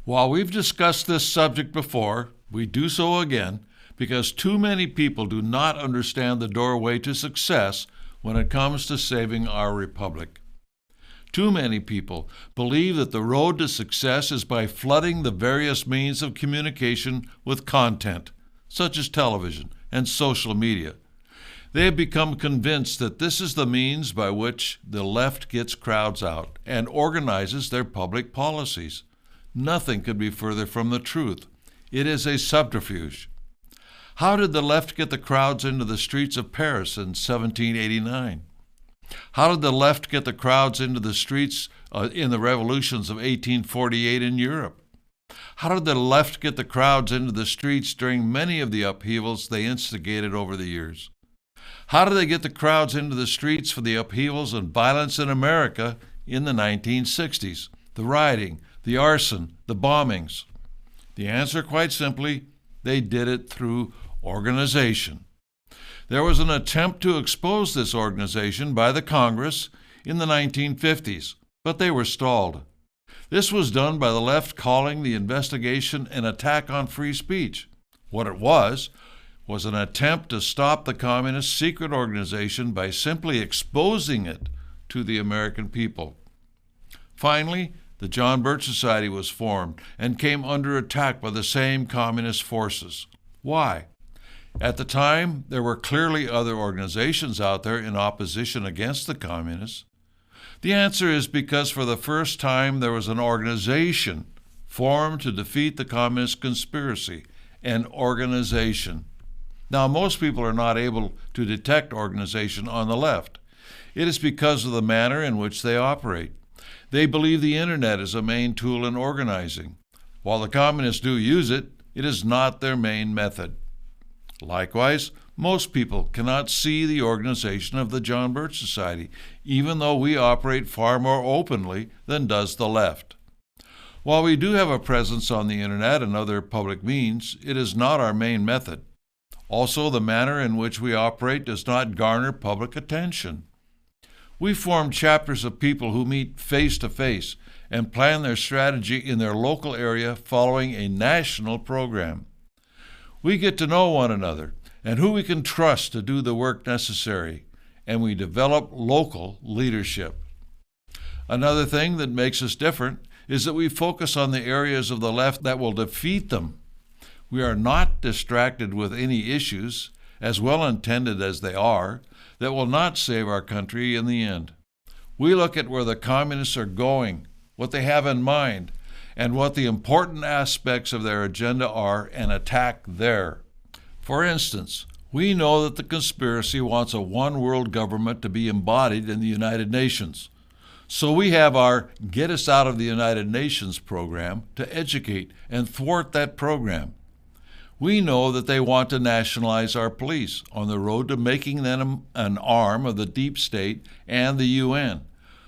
While we've discussed this subject before, we do so again because too many people do not understand the doorway to success when it comes to saving our republic. Too many people believe that the road to success is by flooding the various means of communication with content, such as television and social media. They have become convinced that this is the means by which the left gets crowds out and organizes their public policies. Nothing could be further from the truth. It is a subterfuge. How did the left get the crowds into the streets of Paris in 1789? How did the left get the crowds into the streets in the revolutions of 1848 in Europe? How did the left get the crowds into the streets during many of the upheavals they instigated over the years? How did they get the crowds into the streets for the upheavals and violence in America in the 1960s? The rioting, the arson, the bombings. The answer, quite simply, they did it through organization. There was an attempt to expose this organization by the Congress in the 1950s, but they were stalled. This was done by the left calling the investigation an attack on free speech. What it was an attempt to stop the communist secret organization by simply exposing it to the American people. Finally, the John Birch Society was formed and came under attack by the same communist forces. Why? At the time, there were clearly other organizations out there in opposition against the communists. The answer is because for the first time there was an organization formed to defeat the communist conspiracy, an organization. Now, most people are not able to detect organization on the left. It is because of the manner in which they operate. They believe the internet is a main tool in organizing. While the communists do use it, it is not their main method. Likewise, most people cannot see the organization of the John Birch Society, even though we operate far more openly than does the left. While we do have a presence on the internet and other public means, it is not our main method. Also, the manner in which we operate does not garner public attention. We form chapters of people who meet face to face and plan their strategy in their local area following a national program. We get to know one another and who we can trust to do the work necessary, and we develop local leadership. Another thing that makes us different is that we focus on the areas of the left that will defeat them. We are not distracted with any issues, as well-intended as they are, that will not save our country in the end. We look at where the communists are going, what they have in mind, and what the important aspects of their agenda are, and attack there. For instance, we know that the conspiracy wants a one-world government to be embodied in the United Nations. So we have our Get Us Out of the United Nations program to educate and thwart that program. We know that they want to nationalize our police on the road to making them an arm of the deep state and the UN.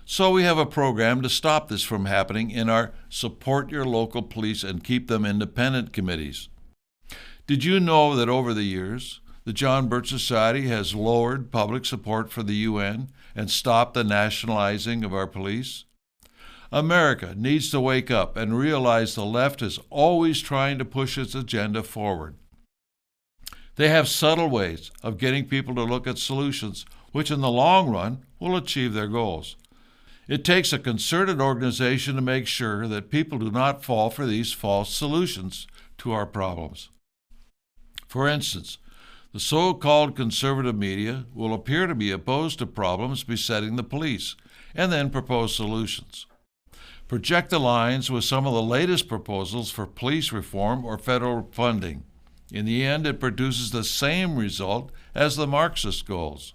So we have a program to stop this from happening in our Support Your Local Police and Keep Them Independent committees. Did you know that over the years, the John Birch Society has lowered public support for the UN and stopped the nationalizing of our police? America needs to wake up and realize the left is always trying to push its agenda forward. They have subtle ways of getting people to look at solutions which in the long run will achieve their goals. It takes a concerted organization to make sure that people do not fall for these false solutions to our problems. For instance, the so-called conservative media will appear to be opposed to problems besetting the police and then propose solutions. Project the lines with some of the latest proposals for police reform or federal funding. In the end, it produces the same result as the Marxist goals.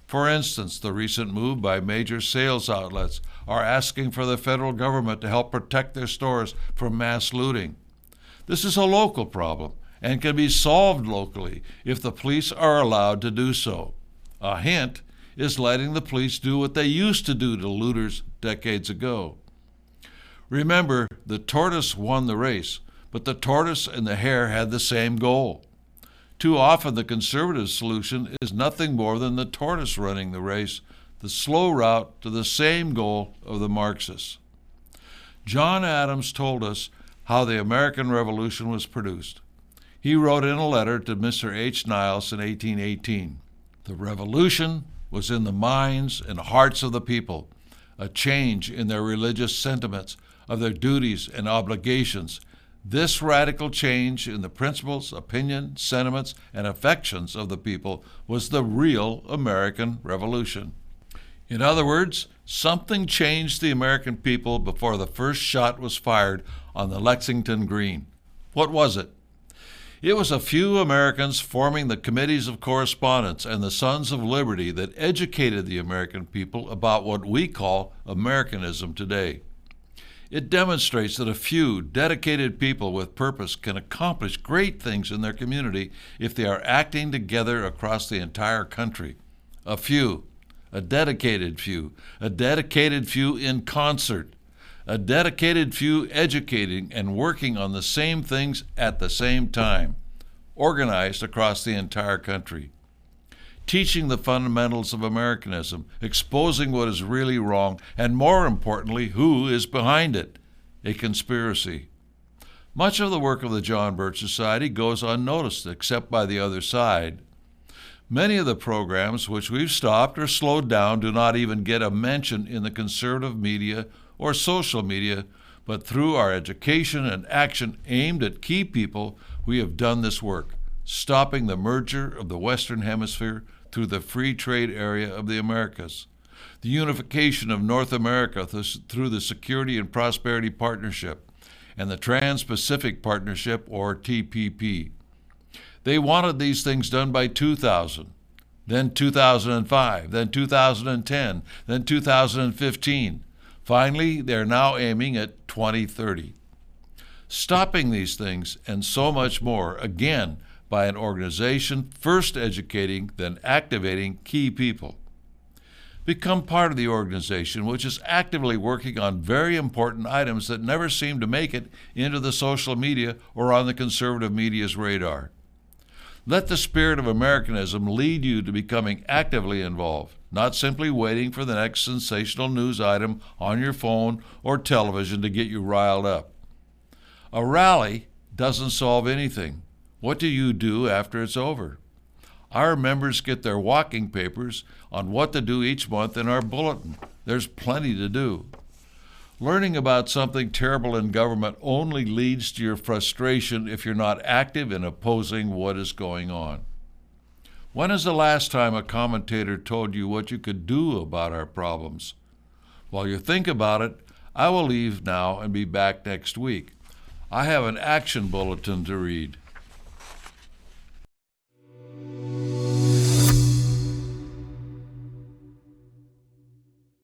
For instance, the recent move by major sales outlets are asking for the federal government to help protect their stores from mass looting. This is a local problem and can be solved locally if the police are allowed to do so. A hint is letting the police do what they used to do to looters decades ago. Remember, the tortoise won the race, but the tortoise and the hare had the same goal. Too often the conservative solution is nothing more than the tortoise running the race, the slow route to the same goal of the Marxists. John Adams told us how the American Revolution was produced. He wrote in a letter to Mr. H. Niles in 1818, "The revolution was in the minds and hearts of the people, a change in their religious sentiments, of their duties and obligations. This radical change in the principles, opinions, sentiments, and affections of the people was the real American Revolution." In other words, something changed the American people before the first shot was fired on the Lexington Green. What was it? It was a few Americans forming the committees of correspondence and the Sons of Liberty that educated the American people about what we call Americanism today. It demonstrates that a few dedicated people with purpose can accomplish great things in their community if they are acting together across the entire country. A few, a dedicated few in concert, a dedicated few educating and working on the same things at the same time, organized across the entire country. Teaching the fundamentals of Americanism, exposing what is really wrong, and more importantly, who is behind it, a conspiracy. Much of the work of the John Birch Society goes unnoticed except by the other side. Many of the programs which we've stopped or slowed down do not even get a mention in the conservative media or social media, but through our education and action aimed at key people, we have done this work, stopping the merger of the Western Hemisphere through the free trade area of the Americas, the unification of North America through the Security and Prosperity Partnership, and the Tran-Pacific Partnership, or TPP. They wanted these things done by 2000, then 2005, then 2010, then 2015. Finally, they're now aiming at 2030. Stopping these things and so much more, again, by an organization first educating, then activating key people. Become part of the organization, which is actively working on very important items that never seem to make it into the social media or on the conservative media's radar. Let the spirit of Americanism lead you to becoming actively involved, not simply waiting for the next sensational news item on your phone or television to get you riled up. A rally doesn't solve anything. What do you do after it's over? Our members get their walking papers on what to do each month in our bulletin. There's plenty to do. Learning about something terrible in government only leads to your frustration if you're not active in opposing what is going on. When is the last time a commentator told you what you could do about our problems? While you think about it, I will leave now and be back next week. I have an action bulletin to read.